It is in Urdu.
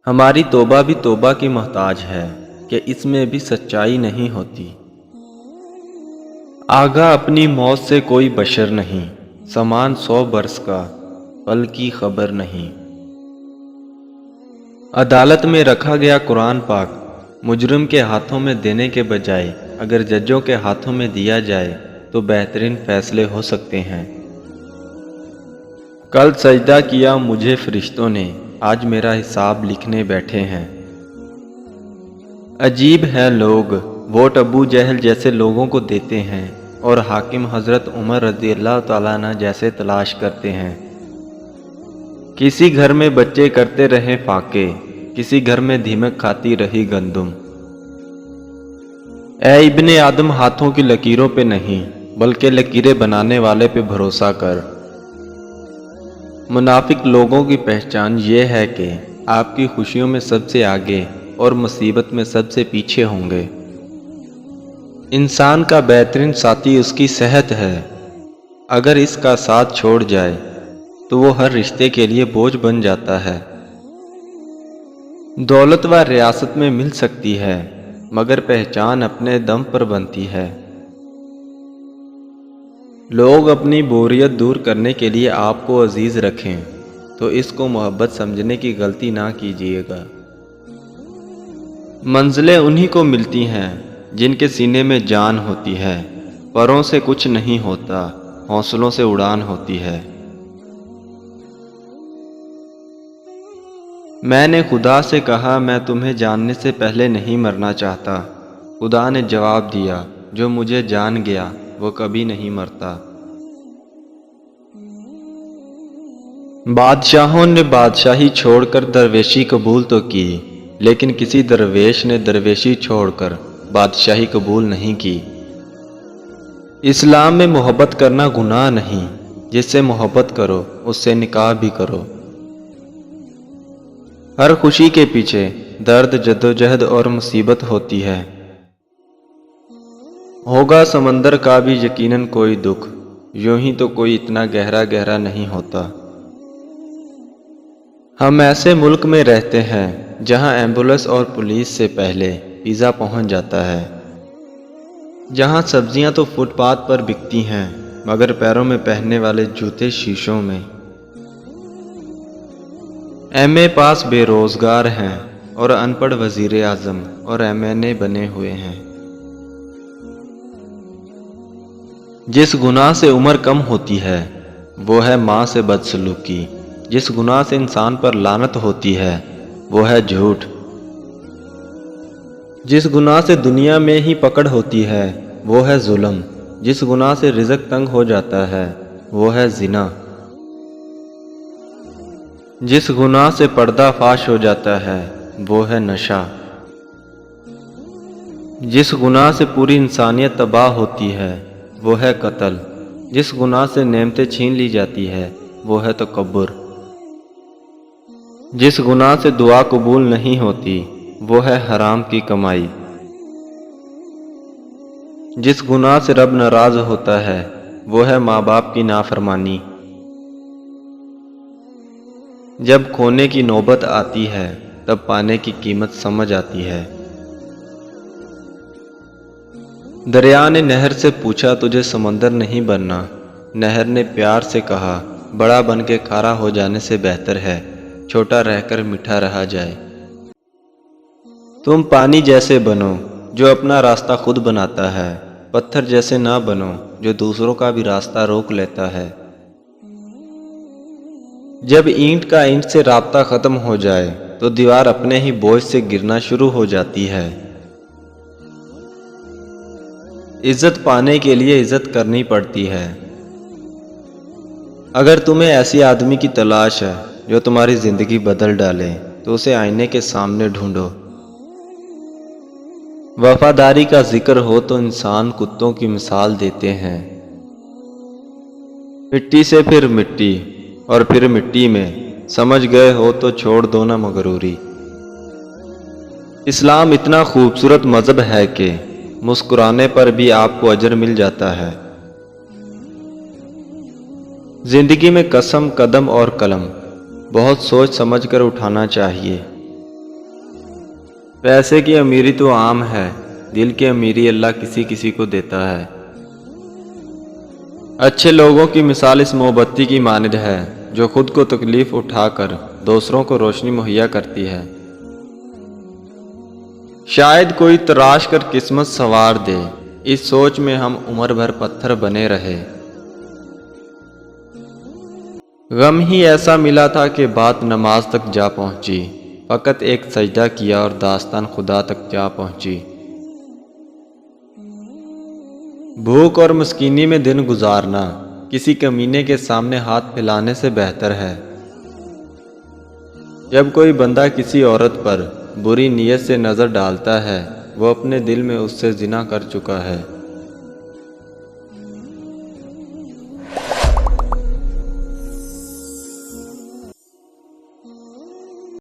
ہماری توبہ بھی توبہ کی محتاج ہے کہ اس میں بھی سچائی نہیں ہوتی۔ آگاہ اپنی موت سے کوئی بشر نہیں، سامان 100 برس کا پل کی خبر نہیں۔ عدالت میں رکھا گیا قرآن پاک مجرم کے ہاتھوں میں دینے کے بجائے اگر ججوں کے ہاتھوں میں دیا جائے تو بہترین فیصلے ہو سکتے ہیں۔ کل سجدہ کیا مجھے فرشتوں نے، آج میرا حساب لکھنے بیٹھے ہیں۔ عجیب ہیں لوگ، ووٹ ابو جہل جیسے لوگوں کو دیتے ہیں اور حاکم حضرت عمر رضی اللہ تعالیٰ عنہ جیسے تلاش کرتے ہیں۔ کسی گھر میں بچے کرتے رہے فاقے، کسی گھر میں دیمک کھاتی رہی گندم۔ اے ابن آدم، ہاتھوں کی لکیروں پہ نہیں بلکہ لکیریں بنانے والے پہ بھروسہ کر۔ منافق لوگوں کی پہچان یہ ہے کہ آپ کی خوشیوں میں سب سے آگے اور مصیبت میں سب سے پیچھے ہوں گے۔ انسان کا بہترین ساتھی اس کی صحت ہے، اگر اس کا ساتھ چھوڑ جائے تو وہ ہر رشتے کے لیے بوجھ بن جاتا ہے۔ دولت و ریاست میں مل سکتی ہے مگر پہچان اپنے دم پر بنتی ہے۔ لوگ اپنی بوریت دور کرنے کے لیے آپ کو عزیز رکھیں تو اس کو محبت سمجھنے کی غلطی نہ کیجیے گا۔ منزلیں انہی کو ملتی ہیں جن کے سینے میں جان ہوتی ہے، پروں سے کچھ نہیں ہوتا، حوصلوں سے اڑان ہوتی ہے۔ میں نے خدا سے کہا میں تمہیں جاننے سے پہلے نہیں مرنا چاہتا۔ خدا نے جواب دیا جو مجھے جان گیا وہ کبھی نہیں مرتا۔ بادشاہوں نے بادشاہی چھوڑ کر درویشی قبول تو کی، لیکن کسی درویش نے درویشی چھوڑ کر بادشاہی قبول نہیں کی۔ اسلام میں محبت کرنا گناہ نہیں، جس سے محبت کرو اس سے نکاح بھی کرو۔ ہر خوشی کے پیچھے درد، جدوجہد اور مصیبت ہوتی ہے۔ ہوگا سمندر کا بھی یقیناً کوئی دکھ، یوں ہی تو کوئی اتنا گہرا گہرا نہیں ہوتا۔ ہم ایسے ملک میں رہتے ہیں جہاں ایمبولینس اور پولیس سے پہلے پیزا پہنچ جاتا ہے، جہاں سبزیاں تو فٹ پاتھ پر بکتی ہیں مگر پیروں میں پہننے والے جوتے شیشوں میں۔ ایم اے پاس بے روزگار ہیں اور ان پڑھ وزیر اعظم اور ایم این اے بنے ہوئے ہیں۔ جس گناہ سے عمر کم ہوتی ہے وہ ہے ماں سے بدسلوکی، جس گناہ سے انسان پر لعنت ہوتی ہے وہ ہے جھوٹ، جس گناہ سے دنیا میں ہی پکڑ ہوتی ہے وہ ہے ظلم، جس گناہ سے رزق تنگ ہو جاتا ہے وہ ہے زنا، جس گناہ سے پردہ فاش ہو جاتا ہے وہ ہے نشہ، جس گناہ سے پوری انسانیت تباہ ہوتی ہے وہ ہے قتل، جس گناہ سے نعمتیں چھین لی جاتی ہے وہ ہے تکبر، جس گناہ سے دعا قبول نہیں ہوتی وہ ہے حرام کی کمائی، جس گناہ سے رب ناراض ہوتا ہے وہ ہے ماں باپ کی نافرمانی۔ جب کھونے کی نوبت آتی ہے تب پانے کی قیمت سمجھ آتی ہے۔ دریا نے نہر سے پوچھا تجھے سمندر نہیں بننا، نہر نے پیار سے کہا بڑا بن کے کھارا ہو جانے سے بہتر ہے چھوٹا رہ کر میٹھا رہا جائے۔ تم پانی جیسے بنو جو اپنا راستہ خود بناتا ہے، پتھر جیسے نہ بنو جو دوسروں کا بھی راستہ روک لیتا ہے۔ جب اینٹ کا اینٹ سے رابطہ ختم ہو جائے تو دیوار اپنے ہی بوجھ سے گرنا شروع ہو جاتی ہے۔ عزت پانے کے لیے عزت کرنی پڑتی ہے۔ اگر تمہیں ایسی آدمی کی تلاش ہے جو تمہاری زندگی بدل ڈالے تو اسے آئینے کے سامنے ڈھونڈو۔ وفاداری کا ذکر ہو تو انسان کتوں کی مثال دیتے ہیں۔ مٹی سے پھر مٹی اور پھر مٹی میں، سمجھ گئے ہو تو چھوڑ دو نہ مغروری۔ اسلام اتنا خوبصورت مذہب ہے کہ مسکرانے پر بھی آپ کو اجر مل جاتا ہے۔ زندگی میں قسم، قدم اور قلم بہت سوچ سمجھ کر اٹھانا چاہیے۔ پیسے کی امیری تو عام ہے، دل کی امیری اللہ کسی کسی کو دیتا ہے۔ اچھے لوگوں کی مثال اس موم بتی کی مانند ہے جو خود کو تکلیف اٹھا کر دوسروں کو روشنی مہیا کرتی ہے۔ شاید کوئی تراش کر قسمت سنوار دے، اس سوچ میں ہم عمر بھر پتھر بنے رہے۔ غم ہی ایسا ملا تھا کہ بات نماز تک جا پہنچی، فقط ایک سجدہ کیا اور داستان خدا تک جا پہنچی۔ بھوک اور مسکینی میں دن گزارنا کسی کمینے کے سامنے ہاتھ پھیلانے سے بہتر ہے۔ جب کوئی بندہ کسی عورت پر بری نیت سے نظر ڈالتا ہے، وہ اپنے دل میں اس سے زنا کر چکا ہے۔